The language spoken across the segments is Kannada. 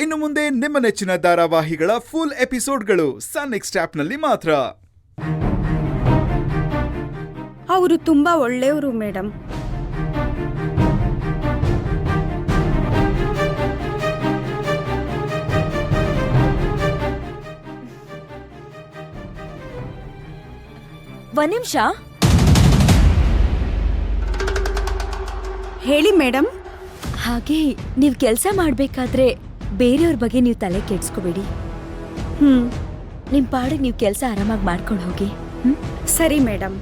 ಇನ್ನು ಮುಂದೆ ನಿಮ್ಮ ನೆಚ್ಚಿನ ಧಾರಾವಾಹಿಗಳ ಫುಲ್ ಎಪಿಸೋಡ್ಗಳು ಸನ್ ನೆಕ್ಸ್ಟ್ ಆಪ್ನಲ್ಲಿ ಮಾತ್ರ. ಅವರು ತುಂಬಾ ಒಳ್ಳೆಯವರು ಮೇಡಮ್. ಒಂದ್ ನಿಮಿಷ ಹೇಳಿ ಮೇಡಮ್. ಹಾಗೆ ನೀವ್ ಕೆಲ್ಸ ಮಾಡ್ಬೇಕಾದ್ರೆ ಬೇರೆಯವ್ರ ಬಗ್ಗೆ ನೀವು ತಲೆ ಕೆಡ್ಸ್ಕೋಬೇಡಿ. ನಿಮ್ ಪಾಡಿಗೆ ನೀವು ಕೆಲ್ಸ ಆರಾಮಾಗಿ ಮಾಡ್ಕೊಂಡು ಹೋಗಿ. ಸರಿ ಮೇಡಮ್.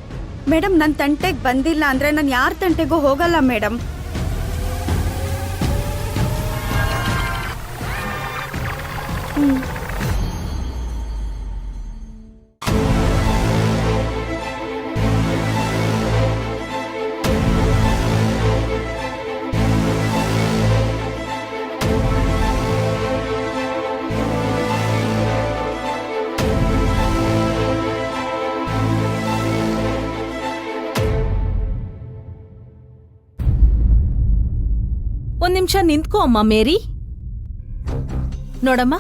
ಮೇಡಮ್ ನನ್ನ ತಂಟೆಗೆ ಬಂದಿಲ್ಲ ಅಂದ್ರೆ ನಾನು ಯಾರ ತಂಟೆಗೂ ಹೋಗಲ್ಲ ಮೇಡಮ್. ಒಂದ್ ನಿಮಿಷ ನಿಂತ್ಕೋ ಅಮ್ಮ ಮೇರಿ. ನೋಡಮ್ಮ,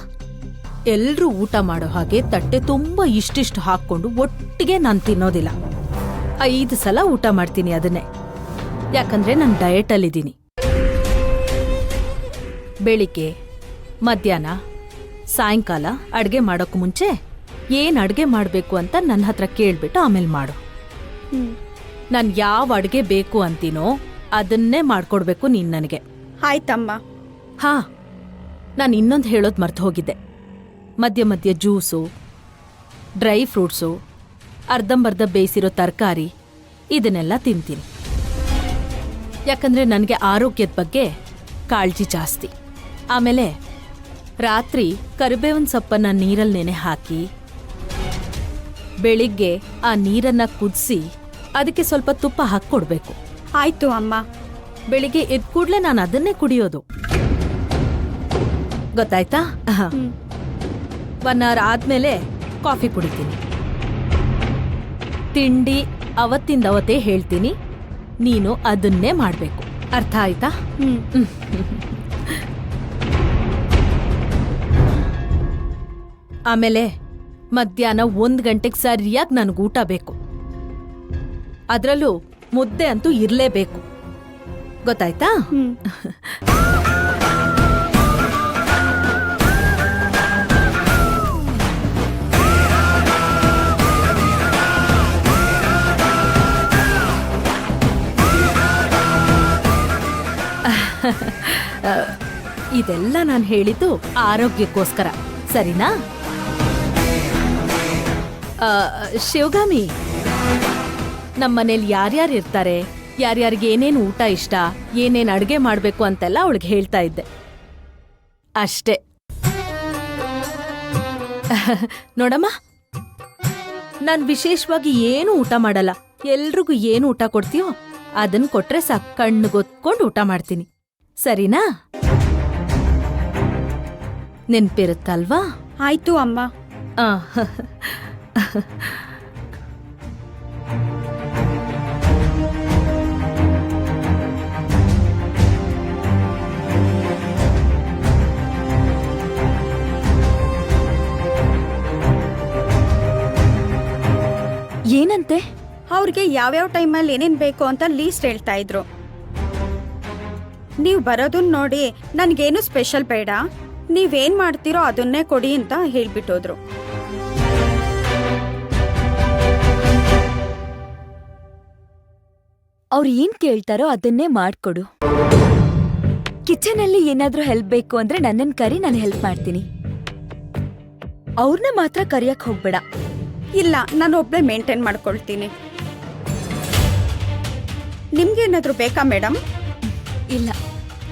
ಎಲ್ರೂ ಊಟ ಮಾಡೋ ಹಾಗೆ ತಟ್ಟೆ ತುಂಬಾ ಇಷ್ಟಿಷ್ಟು ಹಾಕೊಂಡು ಒಟ್ಟಿಗೆ ನಾನು ತಿನ್ನೋದಿಲ್ಲ. 5 ಸಲ ಊಟ ಮಾಡ್ತೀನಿ ಅದನ್ನೇ. ಯಾಕಂದ್ರೆ ನಾನು ಡಯಟಲ್ಲಿದ್ದೀನಿ. ಬೆಳಿಗ್ಗೆ, ಮಧ್ಯಾಹ್ನ, ಸಾಯಂಕಾಲ ಅಡ್ಗೆ ಮಾಡೋಕ್ಕೂ ಮುಂಚೆ ಏನ್ ಅಡ್ಗೆ ಮಾಡ್ಬೇಕು ಅಂತ ನನ್ನ ಹತ್ರ ಕೇಳ್ಬಿಟ್ಟು ಆಮೇಲೆ ಮಾಡು. ನಾನು ಯಾವ ಅಡ್ಗೆ ಬೇಕು ಅಂತೀನೋ ಅದನ್ನೇ ಮಾಡ್ಕೊಡ್ಬೇಕು ನೀನ್ ನನಗೆ. ಆಯ್ತಮ್ಮ. ಹಾ, ನಾನು ಇನ್ನೊಂದು ಹೇಳೋದು ಮರ್ತು ಹೋಗಿದ್ದೆ. ಮಧ್ಯ ಮಧ್ಯ ಜ್ಯೂಸು, ಡ್ರೈ ಫ್ರೂಟ್ಸು, ಅರ್ಧಂಬರ್ಧ ಬೇಯಿಸಿರೋ ತರಕಾರಿ ಇದನ್ನೆಲ್ಲ ತಿಂತೀನಿ. ಯಾಕಂದ್ರೆ ನನಗೆ ಆರೋಗ್ಯದ ಬಗ್ಗೆ ಕಾಳಜಿ ಜಾಸ್ತಿ. ಆಮೇಲೆ ರಾತ್ರಿ ಕರಿಬೇವಿನ ಸೊಪ್ಪನ್ನ ನೀರಲ್ಲಿ ನೆನೆ ಹಾಕಿ ಬೆಳಿಗ್ಗೆ ಆ ನೀರನ್ನ ಕುದಿಸಿ ಅದಕ್ಕೆ ಸ್ವಲ್ಪ ತುಪ್ಪ ಹಾಕ್ಕೊಡ್ಬೇಕು. ಆಯ್ತು ಅಮ್ಮ. ಬೆಳಿಗ್ಗೆ ಎದ್ದ ಕೂಡ್ಲೆ ನಾನು ಅದನ್ನೇ ಕುಡಿಯೋದು. ಗೊತ್ತಾಯ್ತಾ? 1 ಅವರ್ ಆದ್ಮೇಲೆ ಕಾಫಿ ಕುಡಿತೀನಿ. ತಿಂಡಿ ಅವತ್ತಿಂದವತ್ತೇ ಹೇಳ್ತೀನಿ, ನೀನು ಅದನ್ನೇ ಮಾಡ್ಬೇಕು. ಅರ್ಥ ಆಯ್ತಾ? ಆಮೇಲೆ ಮಧ್ಯಾಹ್ನ 1 ಗಂಟೆಗೆ ಸರಿಯಾಗಿ ನನಗೆ ಊಟ ಬೇಕು. ಅದರಲ್ಲೂ ಮುದ್ದೆ ಅಂತೂ ಇರಲೇಬೇಕು. ಗೊತ್ತಾಯ್ತಾ? ಇದೆಲ್ಲ ನಾನು ಹೇಳಿದ್ದು ಆರೋಗ್ಯಕ್ಕೋಸ್ಕರ, ಸರಿನಾ? ಶಿವಗಾಮಿ, ನಮ್ಮನೇಲಿ ಯಾರ್ಯಾರು ಇರ್ತಾರೆ, ಯಾರ್ಯಾರಿಗೆ ಏನೇನು ಊಟ ಇಷ್ಟ, ಏನೇನು ಅಡ್ಗೆ ಮಾಡ್ಬೇಕು ಅಂತೆಲ್ಲ ಅವಳಿಗೆ ಹೇಳ್ತಾ ಇದ್ದೆ ಅಷ್ಟೇ. ನೋಡಮ್ಮ, ನಾನ್ ವಿಶೇಷವಾಗಿ ಏನು ಊಟ ಮಾಡಲ್ಲ. ಎಲ್ರಿಗೂ ಏನು ಊಟ ಕೊಡ್ತೀಯೋ ಅದನ್ ಕೊಟ್ರೆ ಸಾಕು, ಕಣ್ಣುಗೊತ್ಕೊಂಡು ಊಟ ಮಾಡ್ತೀನಿ. ಸರಿನಾ? ನೆನ್ಪಿರುತ್ತಲ್ವಾ? ಆಯ್ತು ಅಮ್ಮ. ಏನಂತೆ? ಅವ್ರಿಗೆ ಯಾವ್ಯಾವ ಟೈಮಲ್ಲಿ ಏನೇನ್ ಬೇಕು ಅಂತ ಲೀಸ್ಟ್ ಹೇಳ್ತಾ ಇದ್ರು. ನೀವು ಬರೋದನ್ನ ನೋಡಿ ನನ್ಗೇನು ಸ್ಪೆಷಲ್ ಬೇಡ, ನೀವೇನ್ ಮಾಡ್ತೀರೋ ಅದನ್ನೇ ಕೊಡಿ ಅಂತ ಹೇಳ್ಬಿಟ್ಟೋದ್ರು. ಅವ್ರು ಏನ್ ಕೇಳ್ತಾರೋ ಅದನ್ನೇ ಮಾಡ್ಕೊಡು. ಕಿಚನಲ್ಲಿ ಏನಾದ್ರೂ ಹೆಲ್ಪ್ ಬೇಕು ಅಂದ್ರೆ ನನ್ನನ್ ಕರಿ, ನಾನು ಹೆಲ್ಪ್ ಮಾಡ್ತೀನಿ. ಅವ್ರನ್ನ ಮಾತ್ರ ಕರಿಯಕ್ ಹೋಗ್ಬೇಡ. ಇಲ್ಲ, ನಾನು ಒಬ್ಳೆ ಮೇಂಟೈನ್ ಮಾಡ್ಕೊಳ್ತೀನಿ. ನಿಮ್ಗೇನಾದ್ರೂ ಬೇಕಾ ಮೇಡಮ್? ಇಲ್ಲ,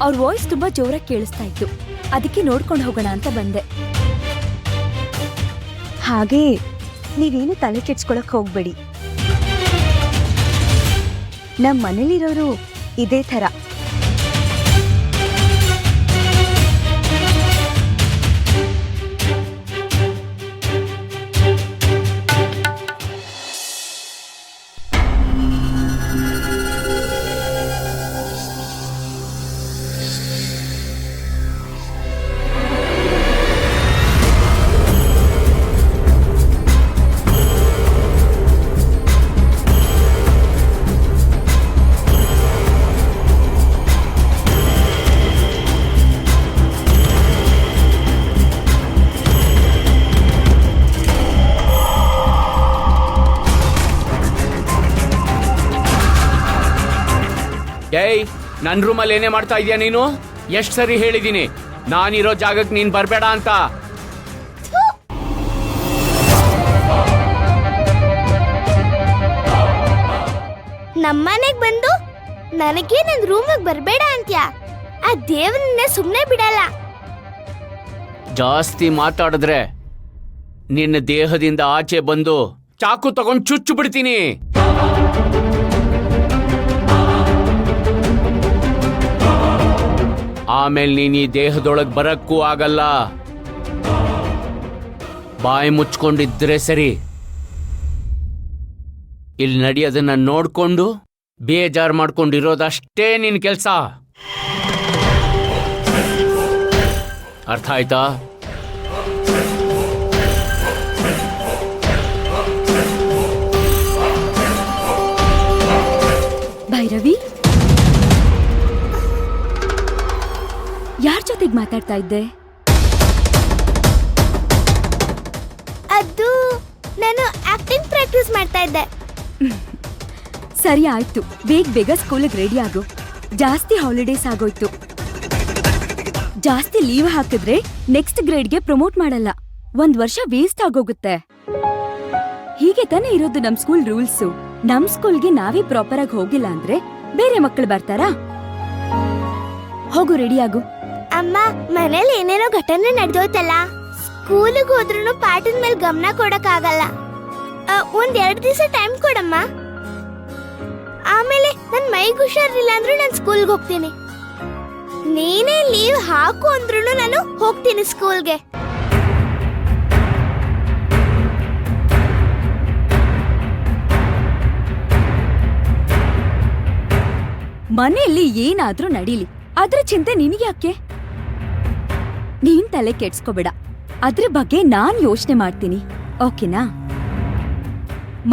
ಅವ್ರ ವಾಯ್ಸ್ ತುಂಬಾ ಜೋರಾಗಿ ಕೇಳಿಸ್ತಾ ಇತ್ತು, ಅದಕ್ಕೆ ನೋಡ್ಕೊಂಡು ಹೋಗೋಣ ಅಂತ ಬಂದೆ. ಹಾಗೆ ನೀವೇನು ತಲೆ ಕೆಡ್ಸ್ಕೊಳಕ್ ಹೋಗ್ಬೇಡಿ. ನಮ್ಮ ಮನೇಲಿರೋರು ಇದೇ ಥರ. ಏಯ್, ನನ್ ರೂಮಲ್ಲಿ ಏನೇ ಮಾಡ್ತಾ ಇದೀಯ ನೀನು? ಎಷ್ಟ್ ಸರಿ ಹೇಳಿದೀನಿ ನಾನಿರೋ ಜಾಗಕ್ಕೆ ನೀನ್ ಬರ್ಬೇಡ ಅಂತ. ನಮ್ಮನೆಗ್ ಬಂದು ನನಗೆ ನನ್ ರೂಮಿಗೆ ಬರ್ಬೇಡ ಅಂತ್ಯಾ? ಆ ದೇವ್ರನ್ನ ಸುಮ್ನೆ ಬಿಡಲ್ಲ. ಜಾಸ್ತಿ ಮಾತಾಡಿದ್ರೆ ನಿನ್ನ ದೇಹದಿಂದ ಆಚೆ ಬಂದು ಚಾಕು ತಗೊಂಡ್ ಚುಚ್ಚು ಬಿಡ್ತೀನಿ. ಆಮೇಲೆ ನೀನ್ ಈ ದೇಹದೊಳಗ್ ಬರಕ್ಕೂ ಆಗಲ್ಲ. ಬಾಯಿ ಮುಚ್ಕೊಂಡಿದ್ರೆ ಸರಿ. ಇಲ್ಲಿ ನಡೆಯೋದನ್ನ ನೋಡ್ಕೊಂಡು ಬೇಜಾರ್ ಮಾಡ್ಕೊಂಡಿರೋದಷ್ಟೇ ನಿನ್ ಕೆಲ್ಸ. ಅರ್ಥ ಆಯ್ತಾ? ಭೈರವಿ, ಯಾರ ಜೊತೆಗೆ ಮಾತಾಡ್ತಾ ಇದ್ದೆ? ಅದು ನಾನು ಆಕ್ಟಿಂಗ್ ಪ್ರಾಕ್ಟೀಸ್ ಮಾಡ್ತಾ ಇದ್ದೆ. ಸರಿ ಆಯ್ತು, ಬೇಗ ಬೇಗ ಸ್ಕೂಲಿಗೆ ರೆಡಿ ಆಗು. ಜಾಸ್ತಿ ಹಾಲಿಡೇಸ್ ಆಗೋಯ್ತು. ಜಾಸ್ತಿ ಲೀವ್ ಹಾಕಿದ್ರೆ ನೆಕ್ಸ್ಟ್ ಗ್ರೇಡ್ಗೆ ಪ್ರಮೋಟ್ ಮಾಡಲ್ಲ. 1 ವರ್ಷ ವೇಸ್ಟ್ ಆಗೋಗುತ್ತೆ. ಹೀಗೆ ತಾನೇ ಇರೋದು ನಮ್ ಸ್ಕೂಲ್ ರೂಲ್ಸು. ನಮ್ ಸ್ಕೂಲ್ಗೆ ನಾವೇ ಪ್ರಾಪರ್ ಆಗಿ ಹೋಗಿಲ್ಲ ಅಂದ್ರೆ ಬೇರೆ ಮಕ್ಕಳು ಬರ್ತಾರಾ? ಹೋಗು, ರೆಡಿ ಆಗು. ಅಮ್ಮ, ಮನೇಲಿ ಏನೇನೋ ಘಟನೆ ನಡೆದೋಯ್ತಲ್ಲ. ಸ್ಕೂಲಿಗೆ ಹೋದ್ರೂ ಪಾಠದ ಮೇಲೆ ಗಮನ ಕೊಡಕ್ಕಾಗಲ್ಲ. 1-2 ದಿವಸ ಟೈಮ್ ಕೊಡಮ್ಮ. ಆಮೇಲೆ ನನ್ ಮೈಗೆ ಹುಷಾರಿಲ್ಲ ಅಂದ್ರೂ ನಾನು ಸ್ಕೂಲ್ಗೆ ಹೋಗ್ತೀನಿ. ನೀನೇ ಲೀವ್ ಹಾಕು ಅಂದ್ರೂ ನಾನು ಹೋಗ್ತೀನಿ ಸ್ಕೂಲ್ಗೆ. ಮನೆಯಲ್ಲಿ ಏನಾದ್ರೂ ನಡೀಲಿ, ಅದ್ರ ಚಿಂತೆ ನಿನಗ್ಯಾಕೆ? ನೀನ್ ತಲೆ ಕೆಡ್ಸ್ಕೋಬೇಡ. ಅದ್ರ ಬಗ್ಗೆ ನಾನ್ ಯೋಚನೆ ಮಾಡ್ತೀನಿ, ಓಕೆನಾ?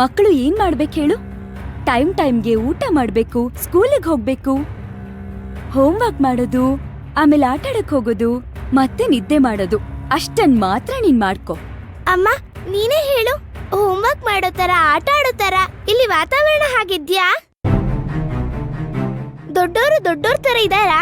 ಮಕ್ಕಳು ಏನ್ ಮಾಡ್ಬೇಕು ಹೇಳು? ಟೈಮ್ಗೆ ಊಟ ಮಾಡ್ಬೇಕು, ಸ್ಕೂಲಿಗೆ ಹೋಗ್ಬೇಕು, ಹೋಮ್ವರ್ಕ್ ಮಾಡೋದು, ಆಮೇಲೆ ಆಟಾಡಕ್ ಹೋಗೋದು, ಮತ್ತೆ ನಿದ್ದೆ ಮಾಡೋದು. ಅಷ್ಟನ್ ಮಾತ್ರ ನೀನ್ ಮಾಡ್ಕೊ. ಅಮ್ಮ, ನೀನೇ ಹೇಳು, ಹೋಮ್ವರ್ಕ್ ಮಾಡೋ ತರ, ಆಟ ಆಡೋ ತರ ಇಲ್ಲಿ ವಾತಾವರಣ ಹಾಗಿದ್ಯಾ? ದೊಡ್ಡೋರು ತರ ಇದ್ದಾರಾ?